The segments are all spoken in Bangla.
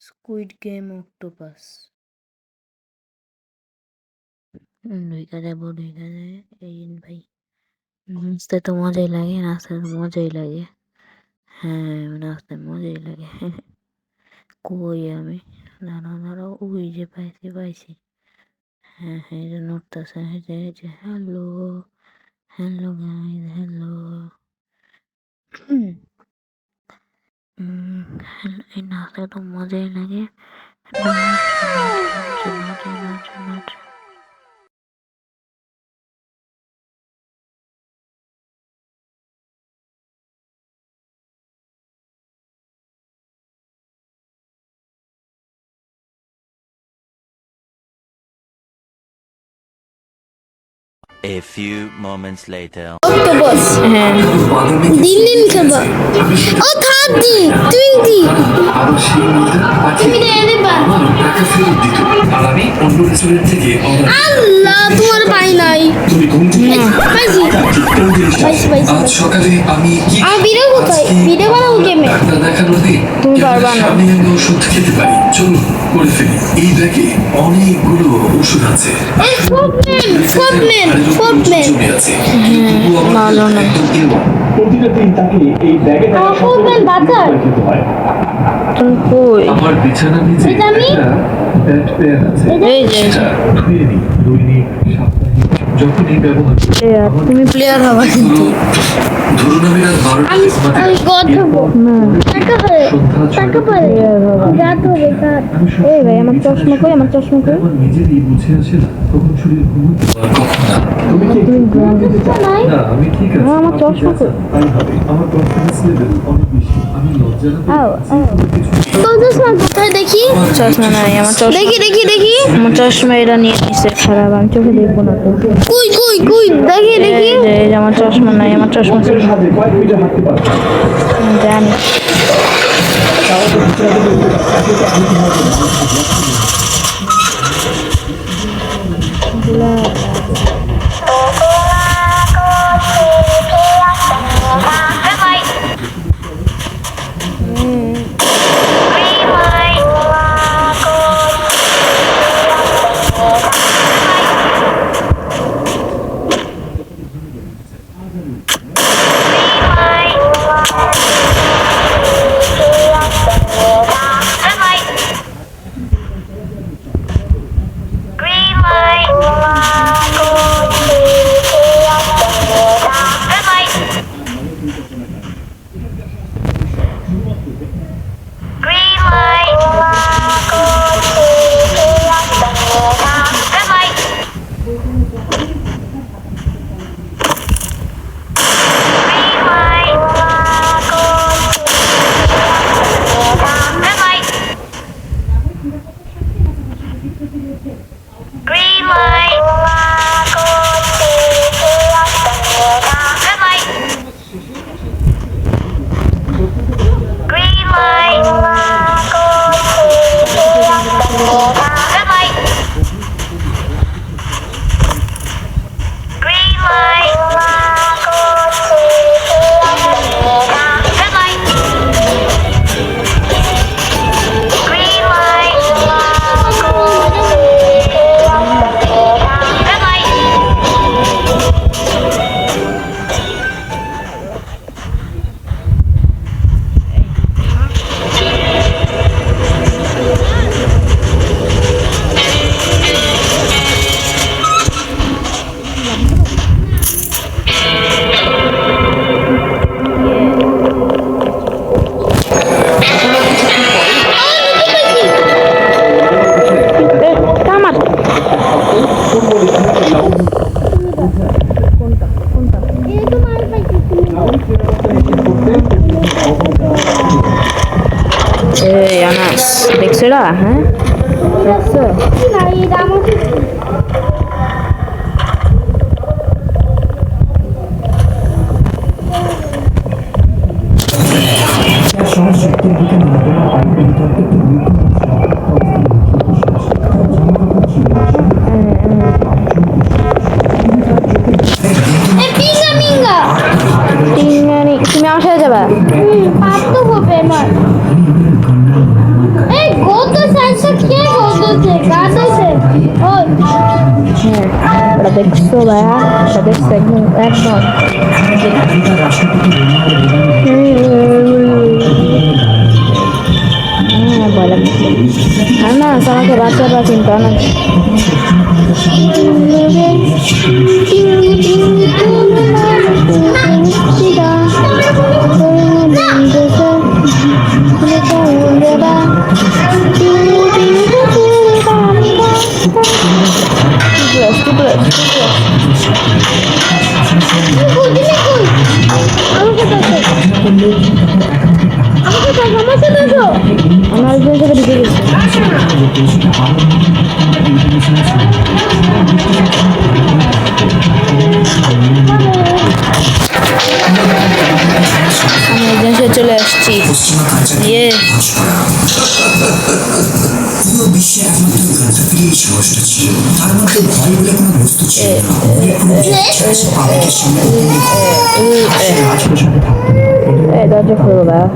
Squid game octopus. ঢুইকা যাবো এই ভাই, নাচতে তো মজাই লাগে, নাচতে তো মজাই লাগে। হ্যাঁ, নাচতে মজাই লাগে। কই আমি, দাঁড়াও, ওই যে পাইছি। হ্যাঁ, এই যে নড়তেছে, এই যে হ্যালো গাইজ, হ্যালো। এই নাচতে তো মজাই লাগে। নাচ। A few moments later. Octopus হ্যাঁ, দিন খাবা ও 30 20 তুমি দেবা আল্লাহ তোমার পাই নাই পাইছি আজ সকালে আমি কি ভিডিও কোথায় ভিডিও বানাবো গেমে ডাক্তার দেখানোর দিন তুমি পারবা না। আমি একটা ওষুধ খেতে পারি, চলো করে ফেলি। এই ব্যাগে অনেকগুলো ওষুধ আছে। ফোর্টম্যান জমে আছে। ভালো না। প্রতিটা দিন তাকে এই ব্যাগে থাকা ফোর্টম্যান বাজার খেতে হয়। তুমি কই? আমার বিছানার নিচে এটা আমি? একটা ব্যাট পেন আছে। এই যে সেটা ধুয়ে নিই দৈনিক, সাপ্তাহিক, যখনই ব্যবহার করি। প্লেয়ার, তুমি প্লেয়ার হবা কিন্তু। ধরুন আমি রাত 12টা আমি ঘুমাতে গড হবো টাকা পারে টাকা পারে রাত হবে রাত এই ভাই, আমার চশমা কই? আমার নিজেরই বুঝে আসে না কখন শরীর ঘুমোতে কখন না। তুমি কি নাই না, আমি ঠিক আছে। আমার আপনি চশমা ঠিক আছেন, তাই হবে। আমার কনফিডেন্স লেভেল অনেক বেশি। আমি লজ্জা না পেয়ে তোর চশমা কোথায় দেখি চশমা নাই আমার চশমা। দেখি আমার চশমা এরা নিয়ে নিছে, খারাপ, আমি চোখে দেখবো না তো। কই দেখি এই যে আমার চশমা নাই, আমার চশমা ছিল। হাতে কয়েক মিটার হাঁটতে পারবে। জানি এই আনাস দেখছো না? হ্যাঁ দেখছো? তুমি আমার সাথে যাবা? পাপ তো হবে আমার এই গো এটা দেখছো ভাইয়া, এটা দেখছো একদম একদম হ্যাঁ ভয় লাগছে। আর না আমাকে বাচ্চারা চিন্তা না আমার একজন থেকে ঢুকে গেছে। আমি একজন সে চলে আসছি। ইয়ে পুরো বিশ্বে একমাত্র গাদ্দাফির এই সাহসটা ছিল। তার মধ্যে ভয় বলে কোনো বস্তু ছিল না। আবেগের সামনে রাজপ্রাসাদে থাকতো, দরজা খুলবো ভাইয়া।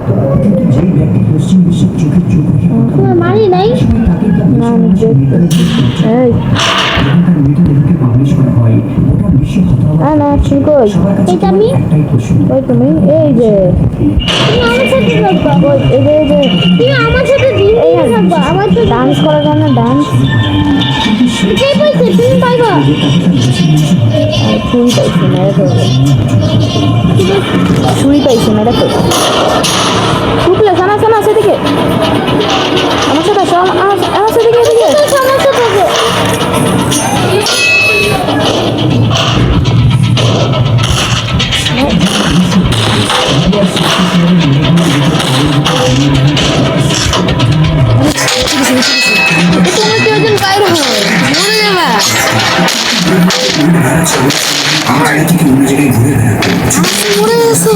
কিন্তু যেই ব্যক্তি পশ্চিম বিশ্বের চোখের চোখ মারি নাই না আমি এই তার মৃতদেহকে পাবলিশ করা হয়, গোটা বিশ্ব হতাহত। না ঠিক কই এটা আমি একটাই প্রশ্ন, ওই তুমি এই যে তুমি আমার সাথে থাকবা, ওই এই যে তুমি আমার সাথে দিনে থাকবা, আমার তো ডান্স করার জন্য ডান্স কে পাইছে তুমি পাইবা ছুরি পাইছি মেরে ফেলবে, ছুরি পাইছি মেরে ফেলবে। টুকলে সানা সানা সেদিকে আমার সাথে আমার সেদিকে এদিকে আমার সাথে তুমি কেউজন বাইরে হয় মরে যাবা। আমার জায়গা থেকে অন্য জায়গায় ঘুরে বেড়াতো। মরে গেছো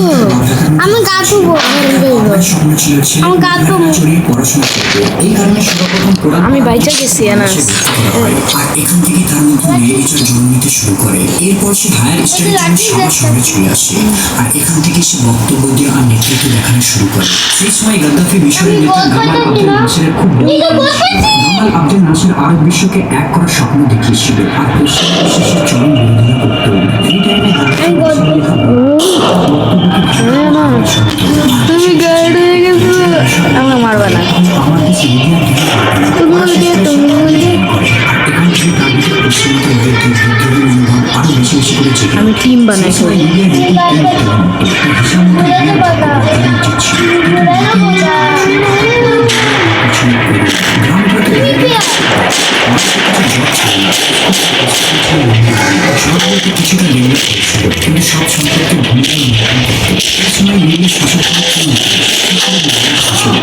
আমি গা ধুবো স্বপ্ন ছিল আমার গা ধুবো চড়িয়ে পড়াশোনা করবে। এই কারণে সর্বপ্রথম কোরআন আমি বাইচা গেছি না আর এখান থেকে তার মধ্যে মেয়েটার জন্ম নিতে শুরু করে। এরপর সে হায়ার স্টাডির জন্য সবার সামনে চলে আসে, আর এখান থেকে সে বক্তব্য দিয়ে আর নেতৃত্ব দেখানো শুরু করে। সেই সময় গাদ্দাফি মিশরের নেতা গামাল আব্দুল নাসিরের খুব গামাল আব্দুল নাসির আরব বিশ্বকে এক করার স্বপ্ন দেখিয়েছিল, আর পশ্চিম বিশ্বের চরম বিরোধিতা করত। এই টাইমে তুমি গাড়ি হয়ে গেছো আমাকে মারবে না আমার কাছে তুমি বলবে তুমি বলবে এখান থেকে তার ভিতরে পশ্চিমবঙ্গের বিরুদ্ধে বিদ্রোহী মনোভাব আরো বেশি বেশি করে জেগে আমি টিম বানাই সেই সময় ইন্ডিয়ার নীতি হিসাব মতো উচিত ছিল। গ্রামগুলোতে শহরগুলোতে কিছুটা ডেভেলপ হয়েছিল, কিন্তু সব সম্পর্কে ভূমিকা নির্ধারণ করত। এই সময় লিবিয়ার শাসক ছিল শাসক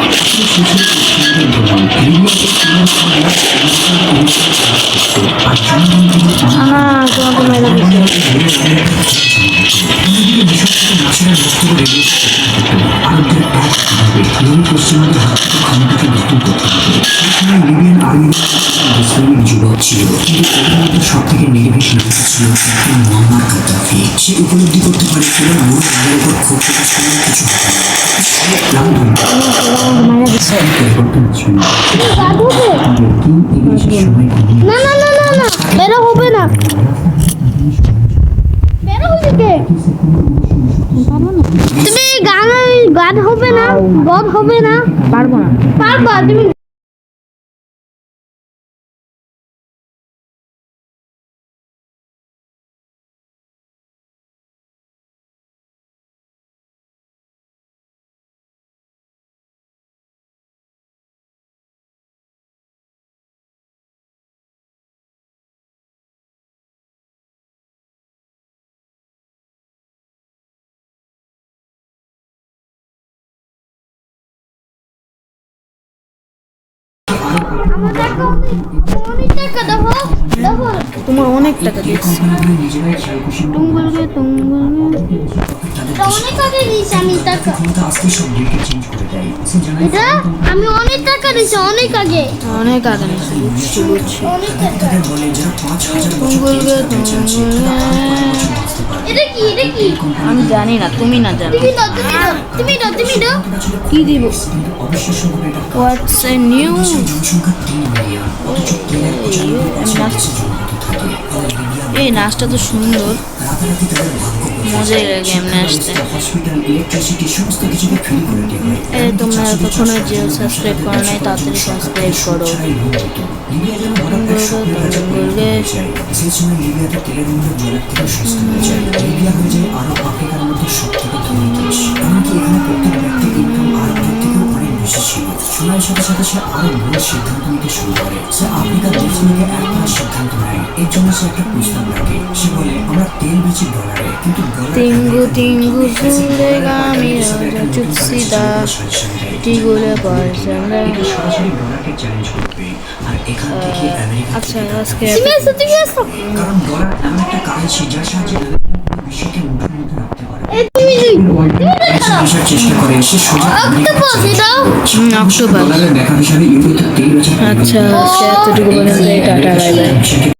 আর জনগণ তোমাকে মেরে দিচ্ছে নাসিরের বক্তব্য রেডিও আরবদের এক হবে এবং পশ্চিমাদের হাত থেকে ক্ষমতাকে দখল করতে হবে। সেই সময় লিবিয়ান আর্মি ইসলামিক যুবক ছিল, কিন্তু এদের মধ্যে সব থেকে নেগেটিভ নামটা ছিল ক্যাপ্টেন মুয়াম্মার গাদ্দাফি। সে উপলব্ধি করতে পারে কেবল মূল রাগের উপর ক্ষোভ প্রকাশ করলে কিছু হবে না। মারা দিচ্ছে পরিবর্তন ছিল কি ইংলিশের সময় না না না না না বেরো হবে না বেরো হবে কে তুমি গান হবে না বদ হবে না পারবো না পারবা তুমি তোমার অনেক টাকা দিয়েছি আমি অনেক টাকা দিয়েছি অনেক আগে অনেক আগে বুঝছি বুঝছি এটা কি এটা কি আমি জানি না তুমি না জানো তুমি দাও কি দিব হোয়াটস এ নিউ আমি থাকে। ফলে লিবিয়া এই নাচটা তো সুন্দর, রাতারাতি তাদের ভাগ্য বদলে মজাই যায়। লাগে এমনি আসতে। হসপিটাল, ইলেকট্রিসিটি সমস্ত কিছুকে ফ্রি করে দেওয়া হয়। এই এমনকি তোমরা চাষিদের এতক্ষণে চাষ যে করতে সাবস্ক্রাইব করো নাই তাড়াতাড়ি সাবস্ক্রাইব করো। ছাড়াই লোন দিত। লিবিয়া যেন হঠাৎ এক স্বপ্নের কাছে পরিণত হয়ে যায়। সেই সময় লিবিয়াতে তেলের মূল্য জলের থেকে সস্তা হয়ে যায়। লিবিয়া হয়ে যায় আরব আফ্রিকার মধ্যে সব থেকে ধনী দেশ। এমনকি এখানে প্রত্যেক ব্যক্তির ইনকাম আরবদের থেকেও অনেক বেশি ছিল। সময়ের সাথে সাথে সে আরো বড় সিদ্ধান্ত নিতে শুরু করে। সে আফ্রিকার দেশ থেকে এক করার সিদ্ধান্ত নেয়। এর জন্য সে একটা প্রস্তাব রাখে। সে বলে, আমরা তেল বেচি ডলারে, কিন্তু ডলার টিঙ্গু টিঙ্গু সুরেগা মিরা চুপসিদা টিগুলে পারসালা। এটা সরাসরি ডলারকে চ্যালেঞ্জ করবে। আর এখান থেকে আমেরিকা আচ্ছা আজকে তুমি আসো কারণ ডলার এমন একটা কারেন্সি যার সাহায্যে বিশ্বকে মুঠোর মধ্যে রাখতে পারে। আসার চেষ্টা করে সে সোজা আমেরিকা চলে যায়। অক্টোপাস। ডলারের ব্যাখ্যা হিসাবে ইউরোতে তেল বেচা আচ্ছা আজকে এতটুকু পর্যন্ত টাটা বাই বাই।